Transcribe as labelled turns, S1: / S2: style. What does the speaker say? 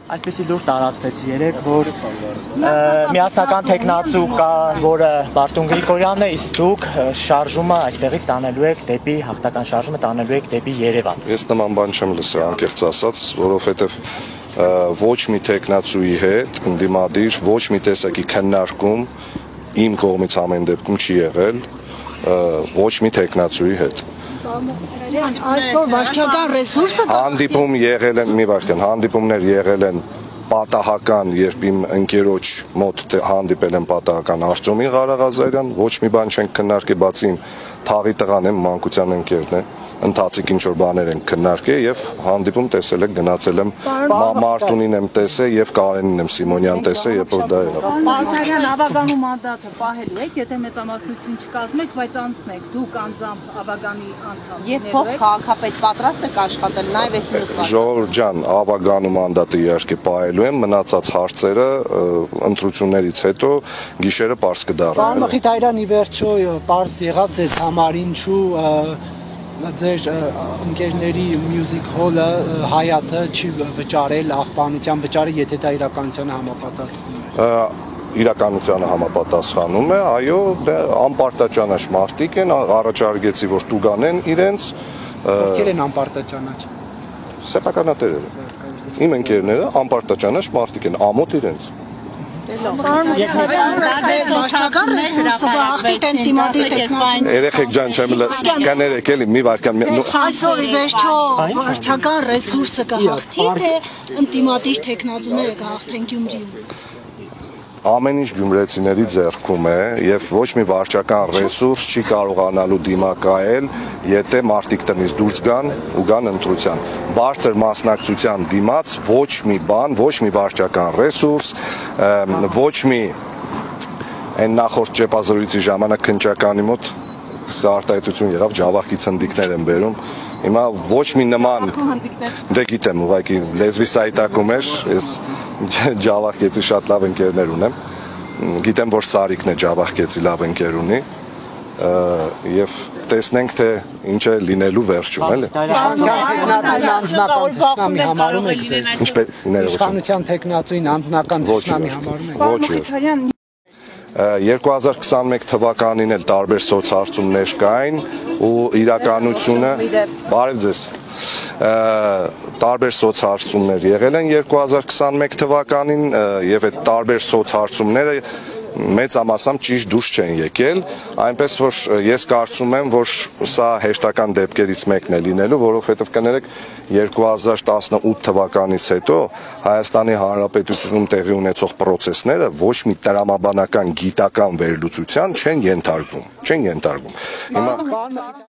S1: Այսպեսի լուր տարածվեց երեք, որ միասնական տեխնացու կա, որը Բարտուն Գրիգորյանն է, իսկ դուք շարժումը այստեղից տանելու եք դեպի հաղթական շարժումը տանելու եք դեպի Երևան։
S2: Ես նման բան չեմ լսել, անկեղծ ասած, որովհետև ոչ մի տեխնացուի հետ ընդդիմադիր ոչ մի տեսակի քննարկում իմ կողմից ամեն դեպքում չի եղել ոչ մի տեխնացուի հետ։
S3: Այսօր վարչական ռեսուրսը
S2: հանդիպում եղել են, մի վարքան, հանդիպումներ եղել են պատահական, երբ իմ ընկերոջ մոտ հանդիպել են պատահական Արտյոմի Ղարաղազարյան, ոչ մի բան չենք քննարկել, բացի իմ թաղի տղան եմ, մանկության ընկերն է, ընթացիկ ինչ-որ բաներ են քննարկել եւ հանդիպում տեսել եք, գնացել եմ Մարտունին եմ տեսել եւ Կարենին եմ Սիմոնյան տեսել, երբ որ դա եղավ։
S4: Մարգարյան ավագանու մանդատը պահելու եք, եթե մեծամասնություն չկազմեք, բայց անցնեք, դուք անձամբ ավագանի անդամ։
S5: Եվ փոխ քաղաքապետ պատրաստ եք աշխատել նաեւ այս նստված։
S2: Ժողովուրդ ջան, ավագանու մանդատը իհարկե պահելու եմ, մնացած հարցերը ընտրություններից հետո գիշերը պարզ կդառնա։
S6: Պարոն Մխիթարյան, ի վերջո պարզ եղավ ձեզ համար ինչու ձեր ընկերների Music Hall-ը Հայաթը չի վճարել աղբանության վճարը, եթե դա իրականությանը համապատասխանում է։
S2: Իրականությանը համապատասխանում է, այո, դա անպարտաճանաչ մարդիկ են, առաջարկեցի, որ տուգանեն իրենց։
S6: Ովքեր են անպարտաճանաչ։
S2: Սեփականատերերը։ Իմ ընկերները անպարտաճանաչ մարդիկ են, ամոթ իրենց։ Երեխեք ջան, չեմ կներեք էլի մի վարքան։
S3: Այսօր ի վերջո վարչական ռեսուրսը կհաղթի, թե ընդդիմադիր տեխնացուները կհաղթեն Գյումրիում։
S2: Ամեն ինչ գյումրեցիների ձեռքում է եւ ոչ մի վարչական ռեսուրս չի կարողանալու դիմակայել, եթե մարդիկ տնից դուրս գան ու գան ընտրության։ Բարձր մասնակցության դիմաց ոչ մի բան, ոչ մի վարչական ռեսուրս, ոչ մի այն նախորդ ճեպազրույցի ժամանակ քննչականի մոտ սա արտահայտություն եղավ, ջավախի ցնդիկներ են բերում։ Հիմա ոչ մի նման դե գիտեմ, ուղղակի լեզվի սայտակում էր, ես ջավախկեցի շատ լավ ընկերներ ունեմ, գիտեմ, որ Սարիկն է ջավախկեցի լավ ընկեր ունի եւ տեսնենք, թե ինչ է լինելու վերջում, էլի։
S6: Իշխանության տեխնացուին անձնական թշնամի համարում եք։
S2: Ոչ, 2021 թվականին էլ տարբեր սոցհարցումներ կային ու իրականությունը բարև ձեզ տարբեր սոցհարցումներ եղել են 2021 թվականին եւ այդ տարբեր սոցհարցումները մեծամասամբ ճիշտ դուրս չեն եկել, այնպես որ ես կարծում եմ, որ սա հեշտական դեպքերից մեկն է լինելու, որովհետև կներեք 2018 թվականից հետո Հայաստանի Հանրապետությունում տեղի ունեցող պրոցեսները ոչ մի տրամաբանական գիտական վերլուծության չեն ենթարկվում։ Հիմա